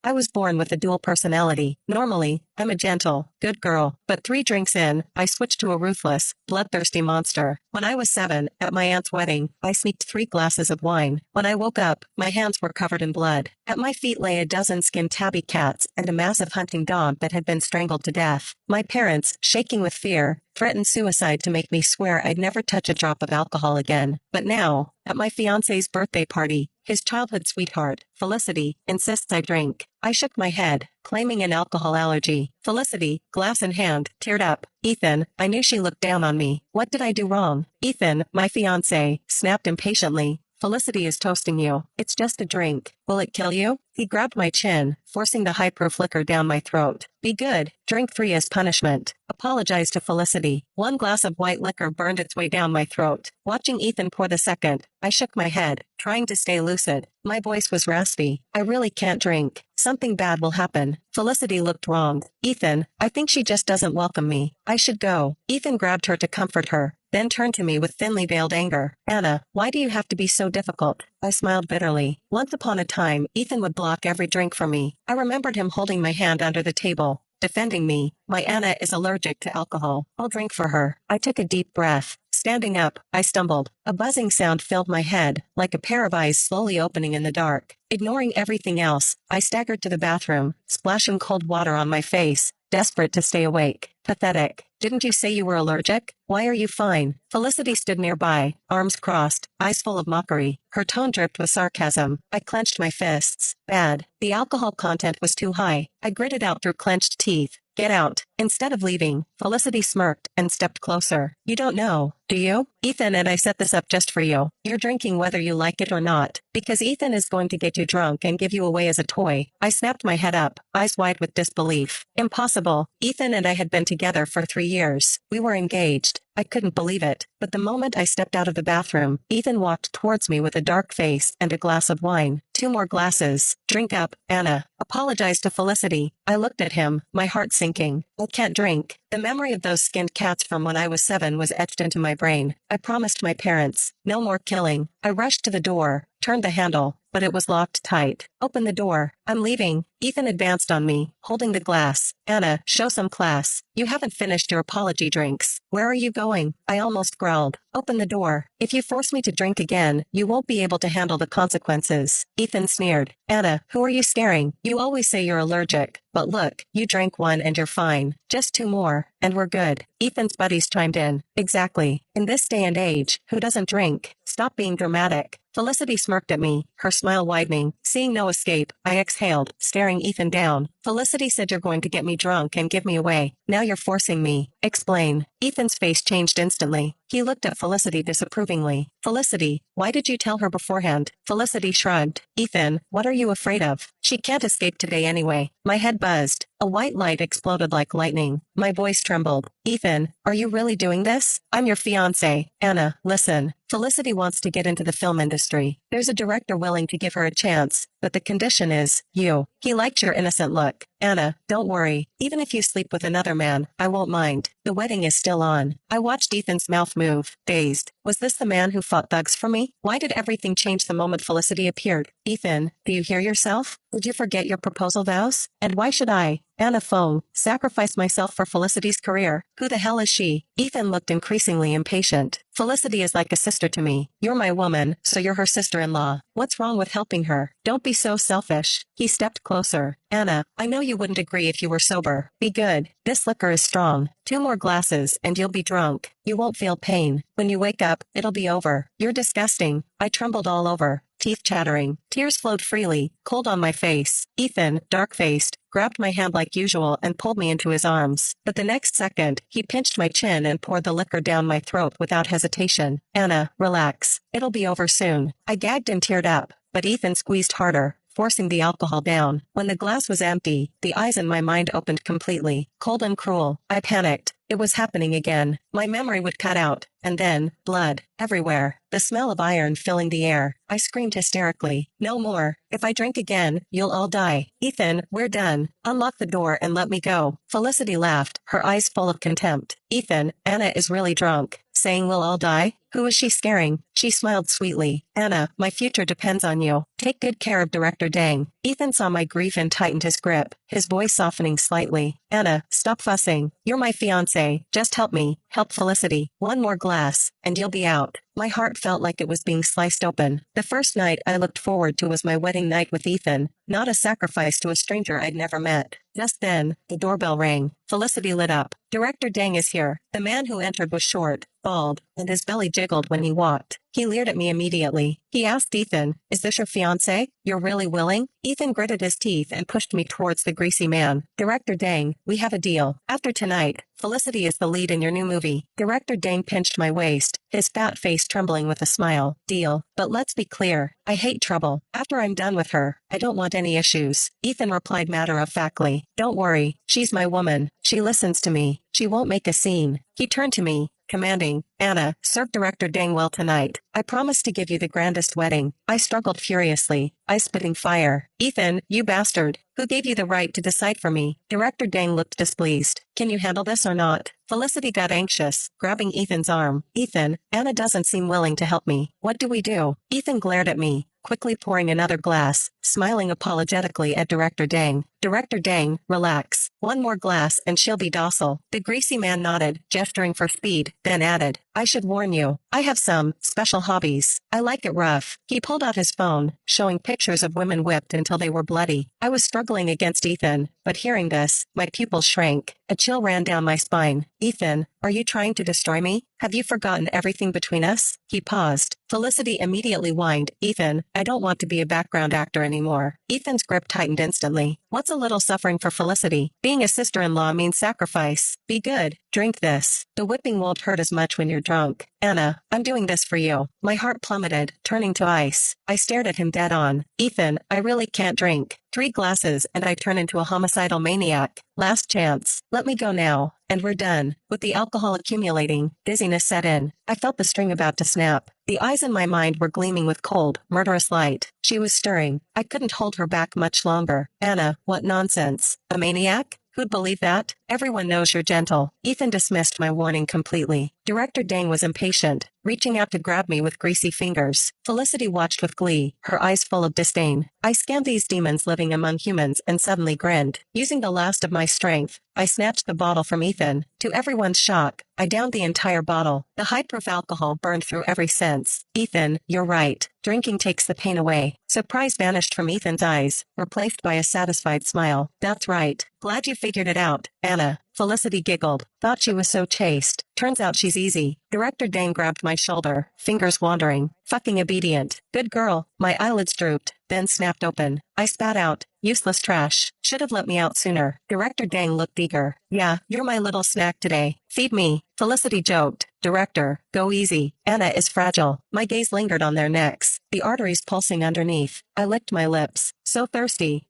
I was born with a dual personality. Normally, I'm a gentle, good girl, but 3 drinks in, I switched to a ruthless, bloodthirsty monster. When I was 7, at my aunt's wedding, I sneaked 3 glasses of wine. When I woke up, my hands were covered in blood. At my feet lay a dozen skinned tabby cats and a massive hunting dog that had been strangled to death. My parents, shaking with fear, threatened suicide to make me swear I'd never touch a drop of alcohol again. But now, at my fiance's birthday party, his childhood sweetheart, Felicity, insists I drink. I shook my head, claiming an alcohol allergy. Felicity, glass in hand, teared up. Ethan, I knew she looked down on me. What did I do wrong? Ethan, my fiance, snapped impatiently. Felicity is toasting you. It's just a drink. Will it kill you? He grabbed my chin, forcing the hyper liquor down my throat. Be good. Drink 3 as punishment. Apologize to Felicity. 1 glass of white liquor burned its way down my throat. Watching Ethan pour the second, I shook my head, trying to stay lucid. My voice was raspy. I really can't drink. Something bad will happen. Felicity looked wronged. Ethan, I think she just doesn't welcome me. I should go. Ethan grabbed her to comfort her, then turned to me with thinly veiled anger. Anna, why do you have to be so difficult? I smiled bitterly. Once upon a time, Ethan would block every drink from me. I remembered him holding my hand under the table, defending me. My Anna is allergic to alcohol. I'll drink for her. I took a deep breath. Standing up, I stumbled. A buzzing sound filled my head, like a pair of eyes slowly opening in the dark. Ignoring everything else, I staggered to the bathroom, splashing cold water on my face, desperate to stay awake. Pathetic. Didn't you say you were allergic? Why are you fine? Felicity stood nearby, arms crossed, eyes full of mockery. Her tone dripped with sarcasm. I clenched my fists. Bad. The alcohol content was too high. I gritted out through clenched teeth. Get out. Instead of leaving, Felicity smirked and stepped closer. You don't know, do you? Ethan and I set this up just for you. You're drinking whether you like it or not, because Ethan is going to get you drunk and give you away as a toy. I snapped my head up, eyes wide with disbelief. Impossible. Ethan and I had been together for 3 years. We were engaged. I couldn't believe it, but the moment I stepped out of the bathroom, Ethan walked towards me with a dark face and a glass of wine. 2 more glasses. Drink up, Anna. Apologize to Felicity. I looked at him, my heart sinking. I can't drink. The memory of those skinned cats from when I was 7 was etched into my brain. I promised my parents, no more killing. I rushed to the door, turned the handle, but it was locked tight. Open the door. I'm leaving. Ethan advanced on me, holding the glass. Anna, show some class. You haven't finished your apology drinks. Where are you going? I almost growled. Open the door. If you force me to drink again, you won't be able to handle the consequences. Ethan sneered. Anna, who are you scaring? You always say you're allergic. But look, you drank 1 and you're fine. Just 2 more, and we're good. Ethan's buddies chimed in. Exactly. In this day and age, who doesn't drink? Stop being dramatic. Felicity smirked at me, her smile widening. Seeing no escape, I exhaled, staring Ethan down. Felicity said you're going to get me drunk and give me away. Now you're forcing me. Explain. Ethan's face changed instantly. He looked at Felicity disapprovingly. Felicity, why did you tell her beforehand? Felicity shrugged. Ethan, what are you afraid of? She can't escape today anyway. My head buzzed. A white light exploded like lightning. My voice trembled. Ethan, are you really doing this? I'm your fiance. Anna, listen. Felicity wants to get into the film industry. There's a director willing to give her a chance, but the condition is, you. He liked your innocent look. Anna, don't worry. Even if you sleep with another man, I won't mind. The wedding is still on. I watched Ethan's mouth move, dazed. Was this the man who fought thugs for me? Why did everything change the moment Felicity appeared? Ethan, do you hear yourself? Did you forget your proposal vows? And why should I, Anna Fong, sacrifice myself for Felicity's career? Who the hell is she? Ethan looked increasingly impatient. Felicity is like a sister to me. You're my woman, so you're her sister-in-law. What's wrong with helping her? Don't be so selfish. He stepped closer. Anna, I know you wouldn't agree if you were sober. Be good. This liquor is strong. 2 more glasses and you'll be drunk. You won't feel pain. When you wake up, it'll be over. You're disgusting. I trembled all over, teeth chattering. Tears flowed freely, cold on my face. Ethan, dark-faced, grabbed my hand like usual and pulled me into his arms. But the next second, he pinched my chin and poured the liquor down my throat without hesitation. Anna, relax. It'll be over soon. I gagged and teared up, but Ethan squeezed harder, forcing the alcohol down. When the glass was empty, the eyes in my mind opened completely, cold and cruel. I panicked. It was happening again. My memory would cut out, and then, blood, everywhere, the smell of iron filling the air. I screamed hysterically. No more. If I drink again, you'll all die. Ethan, we're done. Unlock the door and let me go. Felicity laughed, her eyes full of contempt. Ethan, Anna is really drunk. Saying we'll all die? Who is she scaring? She smiled sweetly. Anna, my future depends on you. Take good care of Director Dang. Ethan saw my grief and tightened his grip, his voice softening slightly. Anna, stop fussing. You're my fiance. Just help me. Help Felicity. One more glass, and you'll be out. My heart felt like it was being sliced open. The first night I looked forward to was my wedding night with Ethan, not a sacrifice to a stranger I'd never met. Just then, the doorbell rang. Felicity lit up. Director Dang is here. The man who entered was short, bald, and his belly jiggled when he walked. He leered at me immediately. He asked Ethan, "Is this your fiance? You're really willing?" Ethan gritted his teeth and pushed me towards the greasy man. Director Dang, we have a deal. After tonight, Felicity is the lead in your new movie. Director Dang pinched my waist, his fat face trembling with a smile. Deal. But let's be clear. I hate trouble. After I'm done with her, I don't want any issues. Ethan replied matter-of-factly. Don't worry. She's my woman. She listens to me. She won't make a scene. He turned to me, commanding, Anna, serve Director Dang well tonight. I promise to give you the grandest wedding. I struggled furiously, eyes spitting fire. Ethan, you bastard. Who gave you the right to decide for me? Director Dang looked displeased. Can you handle this or not? Felicity got anxious, grabbing Ethan's arm. Ethan, Anna doesn't seem willing to help me. What do we do? Ethan glared at me, quickly pouring another glass, smiling apologetically at Director Dang. Director Dang, relax. One more glass and she'll be docile. The greasy man nodded, gesturing for speed, then added, I should warn you, I have some special hobbies. I like it rough. He pulled out his phone, showing pictures of women whipped until they were bloody. I was struggling against Ethan, but hearing this, my pupils shrank. A chill ran down my spine. Ethan, are you trying to destroy me? Have you forgotten everything between us? He paused. Felicity immediately whined, Ethan, I don't want to be a background actor anymore. Ethan's grip tightened instantly. What's a little suffering for Felicity? Being a sister-in-law means sacrifice. Be good. Drink this. The whipping won't hurt as much when you're drunk. Anna, I'm doing this for you. My heart plummeted, turning to ice. I stared at him dead on. Ethan, I really can't drink. 3 glasses and I turn into a homicidal maniac. Last chance. Let me go now. And we're done. With the alcohol accumulating, dizziness set in. I felt the string about to snap. The eyes in my mind were gleaming with cold, murderous light. She was stirring. I couldn't hold her back much longer. Anna, what nonsense. A maniac? Who'd believe that? Everyone knows you're gentle. Ethan dismissed my warning completely. Director Dang was impatient, reaching out to grab me with greasy fingers. Felicity watched with glee, her eyes full of disdain. I scanned these demons living among humans and suddenly grinned. Using the last of my strength, I snatched the bottle from Ethan. To everyone's shock, I downed the entire bottle. The high-proof alcohol burned through every sense. Ethan, you're right. Drinking takes the pain away. Surprise vanished from Ethan's eyes, replaced by a satisfied smile. That's right. Glad you figured it out, Anna. Felicity giggled. Thought she was so chaste. Turns out she's easy. Director Dang grabbed my shoulder, fingers wandering. Fucking obedient. Good girl. My eyelids drooped, then snapped open. I spat out. Useless trash. Should have let me out sooner. Director Dang looked eager. Yeah, you're my little snack today. Feed me. Felicity joked. Director, go easy. Anna is fragile. My gaze lingered on their necks, the arteries pulsing underneath. I licked my lips. So thirsty.